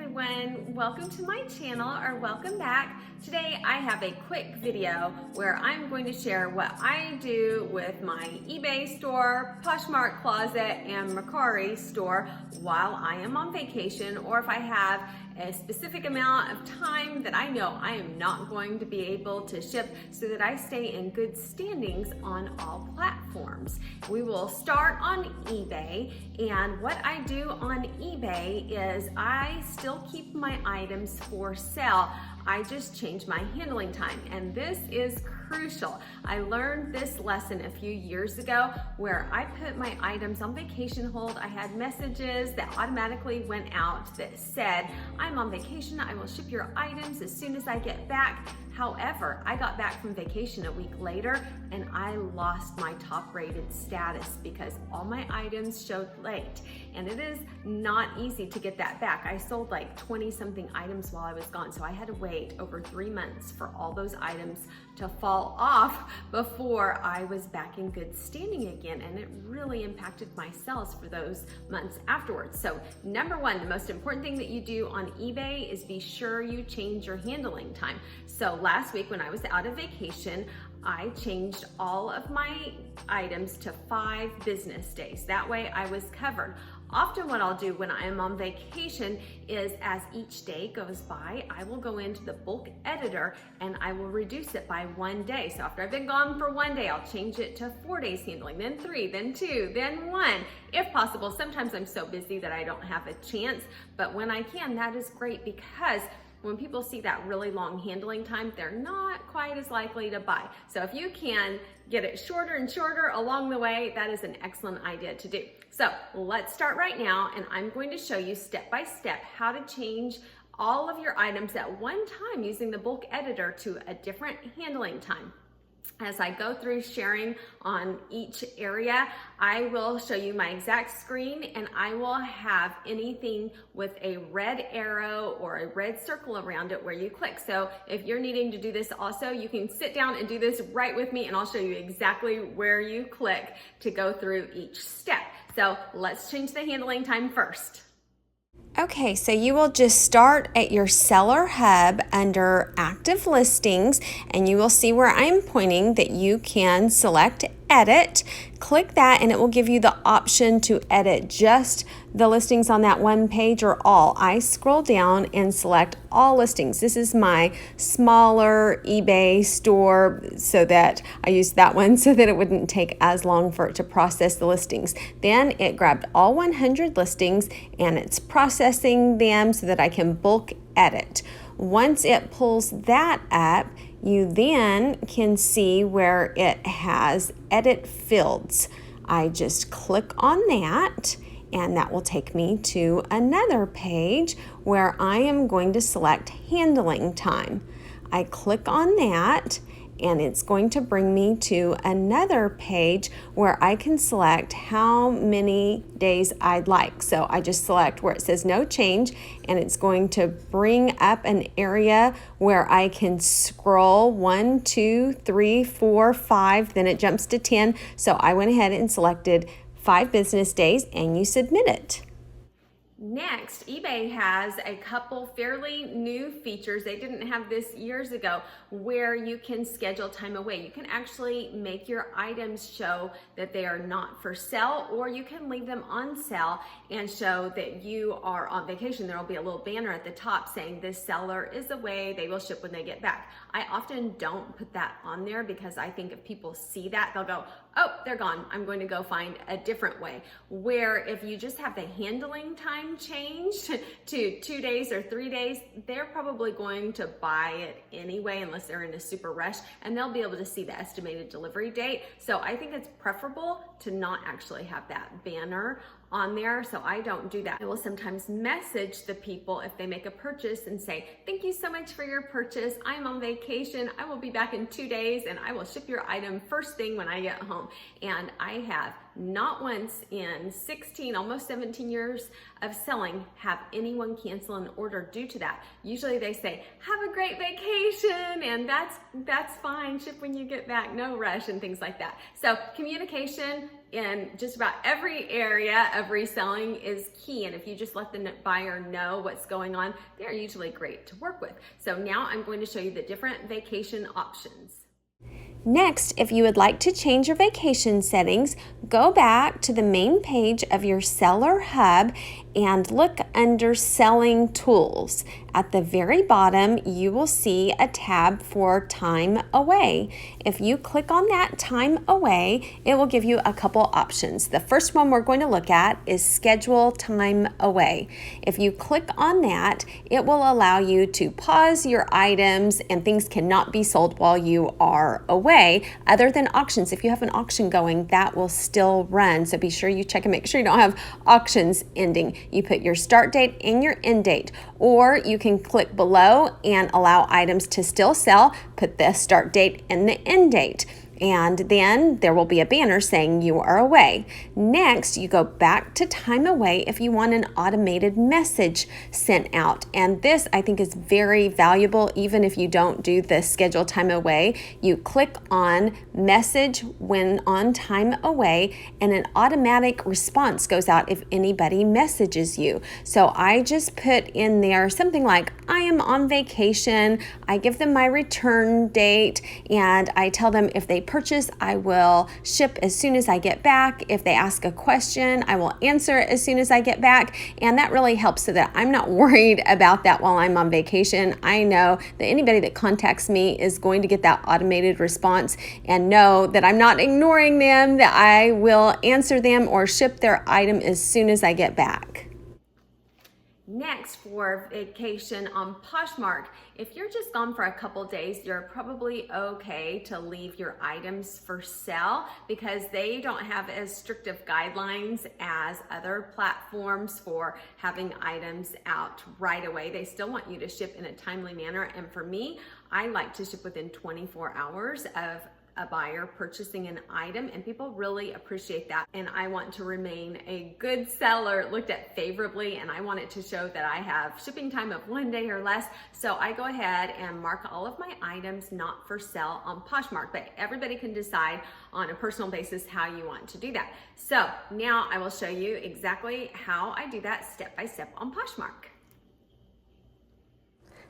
everyone, welcome to my channel, or welcome back. Today I have a quick video where I'm going to share what I do with my eBay store, Poshmark closet, and Mercari store while I am on vacation, or if I have a specific amount of time that I know I am not going to be able to ship, so that I stay in good standings on all platforms. We will start on eBay, and what I do on eBay is I still keep my items for sale. I just change my handling time, and this is crucial. I learned this lesson a few years ago where I put my items on vacation hold. I had messages that automatically went out that said, I'm on vacation, I will ship your items as soon as I get back. However, I got back from vacation a week later and I lost my top rated status because all my items showed late, and it is not easy to get that back. I sold like 20 something items while I was gone, so I had to wait over 3 months for all those items to fall off before I was back in good standing again, and it really impacted my sales for those months afterwards. So number one, the most important thing that you do on eBay is be sure you change your handling time. So last week when I was out of vacation, I changed all of my items to 5 business days. That way I was covered. Often what I'll do when I am on vacation is, as each day goes by, I will go into the bulk editor and I will reduce it by 1 day. So after I've been gone for 1 day, I'll change it to 4 days handling, then 3, then 2, then 1, if possible. Sometimes I'm so busy that I don't have a chance, but when I can, that is great, because when people see that really long handling time, they're not quite as likely to buy. So if you can get it shorter and shorter along the way, that is an excellent idea to do. So let's start right now, and I'm going to show you step by step how to change all of your items at one time using the bulk editor to a different handling time. As I go through sharing on each area, I will show you my exact screen, and I will have anything with a red arrow or a red circle around it where you click. So if you're needing to do this also, you can sit down and do this right with me, and I'll show you exactly where you click to go through each step. So let's change the handling time first. Okay, so you will just start at your seller hub under active listings, and you will see where I'm pointing that you can select edit. Click that and it will give you the option to edit just the listings on that one page or all. I scroll down and select all listings. This is my smaller eBay store, so that I used that one so that it wouldn't take as long for it to process the listings. Then it grabbed all 100 listings and it's processing them so that I can bulk edit. Once it pulls that up, you then can see where it has edit fields. I just click on that, and that will take me to another page where I am going to select handling time. I click on that, and it's going to bring me to another page where I can select how many days I'd like. So I just select where it says no change, and it's going to bring up an area where I can scroll 1, 2, 3, 4, 5, then it jumps to 10. So I went ahead and selected 5 business days, and you submit it. Next, eBay has a couple fairly new features. They didn't have this years ago, where you can schedule time away. You can actually make your items show that they are not for sale, or you can leave them on sale and show that you are on vacation. There will be a little banner at the top saying this seller is away, they will ship when they get back. I often don't put that on there because I think if people see that, they'll go, oh, they're gone, I'm going to go find a different way. Where if you just have the handling time changed to 2 days or 3 days, they're probably going to buy it anyway unless they're in a super rush, and they'll be able to see the estimated delivery date. So I think it's preferable to not actually have that banner on there, so I don't do that. I will sometimes message the people if they make a purchase and say, thank you so much for your purchase. I'm on vacation. I will be back in 2 days, and I will ship your item first thing when I get home. And I have not once in 16, almost 17 years of selling, have anyone cancel an order due to that. Usually they say, have a great vacation, and that's fine. Ship when you get back, no rush, and things like that. So communication in just about every area of reselling is key. And if you just let the buyer know what's going on, they're usually great to work with. So now I'm going to show you the different vacation options. Next, if you would like to change your vacation settings, go back to the main page of your Seller Hub and look under Selling Tools. At the very bottom, you will see a tab for Time Away. If you click on that Time Away, it will give you a couple options. The first one we're going to look at is Schedule Time Away. If you click on that, it will allow you to pause your items and things cannot be sold while you are away, other than auctions. If you have an auction going, that will still run. So be sure you check and make sure you don't have auctions ending. You put your start date and your end date, or you can click below and allow items to still sell, put the start date and the end date. And then there will be a banner saying you are away. Next, you go back to Time Away if you want an automated message sent out. And this, I think, is very valuable even if you don't do the Schedule Time Away. You click on Message when on Time Away, and an automatic response goes out if anybody messages you. So I just put in there something like, I am on vacation. I give them my return date, and I tell them if they purchase, I will ship as soon as I get back. If they ask a question, I will answer as soon as I get back. And that really helps so that I'm not worried about that while I'm on vacation. I know that anybody that contacts me is going to get that automated response and know that I'm not ignoring them, that I will answer them or ship their item as soon as I get back. Next, for vacation on Poshmark, if you're just gone for a couple days, you're probably okay to leave your items for sale because they don't have as strict of guidelines as other platforms for having items out right away. They still want you to ship in a timely manner. And for me, I like to ship within 24 hours of a buyer purchasing an item, and people really appreciate that. And I want to remain a good seller looked at favorably, and I want it to show that I have shipping time of 1 day or less. So I go ahead and mark all of my items not for sale on Poshmark, but everybody can decide on a personal basis how you want to do that. So now I will show you exactly how I do that step by step on Poshmark.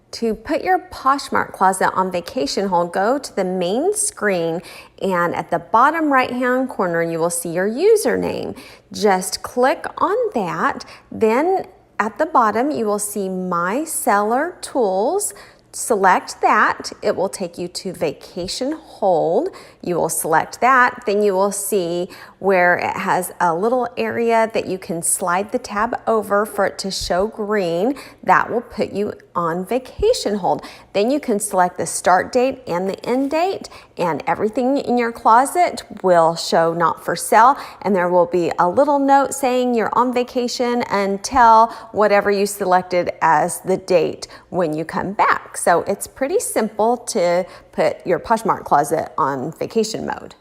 To put your Poshmark closet on vacation hold, go to the main screen, and at the bottom right-hand corner, you will see your username. Just click on that. Then at the bottom, you will see My Seller Tools. Select that. It will take you to Vacation Hold. You will select that. Then you will see where it has a little area that you can slide the tab over for it to show green. That will put you on Vacation Hold. Then you can select the start date and the end date, and everything in your closet will show not for sale, and there will be a little note saying you're on vacation until whatever you selected as the date when you come back. So it's pretty simple to put your Poshmark closet on vacation mode.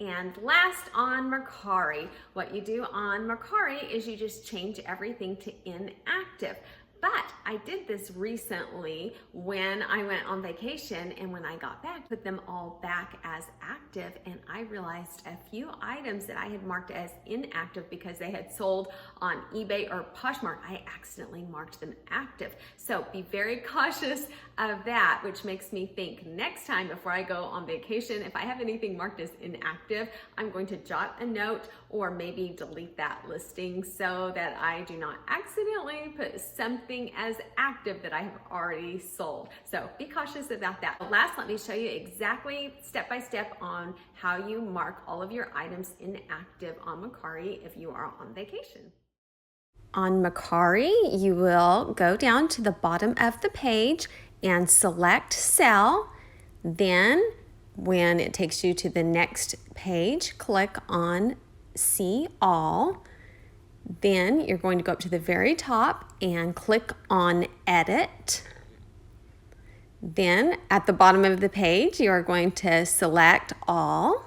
And last, on Mercari, what you do on Mercari is you just change everything to inactive. But I did this recently when I went on vacation, and when I got back, put them all back as active, and I realized a few items that I had marked as inactive because they had sold on eBay or Poshmark, I accidentally marked them active. So be very cautious of that, which makes me think next time before I go on vacation, if I have anything marked as inactive, I'm going to jot a note or maybe delete that listing so that I do not accidentally put something as active that I have already sold. So be cautious about that. Last, let me show you exactly step by step on how you mark all of your items inactive on Mercari if you are on vacation. On Mercari, you will go down to the bottom of the page and select Sell. Then when it takes you to the next page, click on See All. Then you're going to go up to the very top and click on Edit. Then at the bottom of the page, you are going to select All.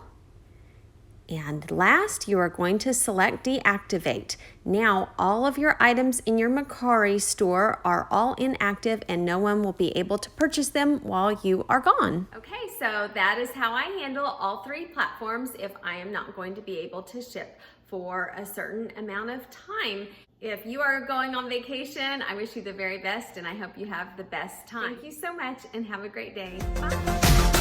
And last, you are going to select Deactivate. Now, all of your items in your Mercari store are all inactive, and no one will be able to purchase them while you are gone. Okay, so that is how I handle all three platforms if I am not going to be able to ship for a certain amount of time. If you are going on vacation, I wish you the very best and I hope you have the best time. Thank you so much and have a great day. Bye.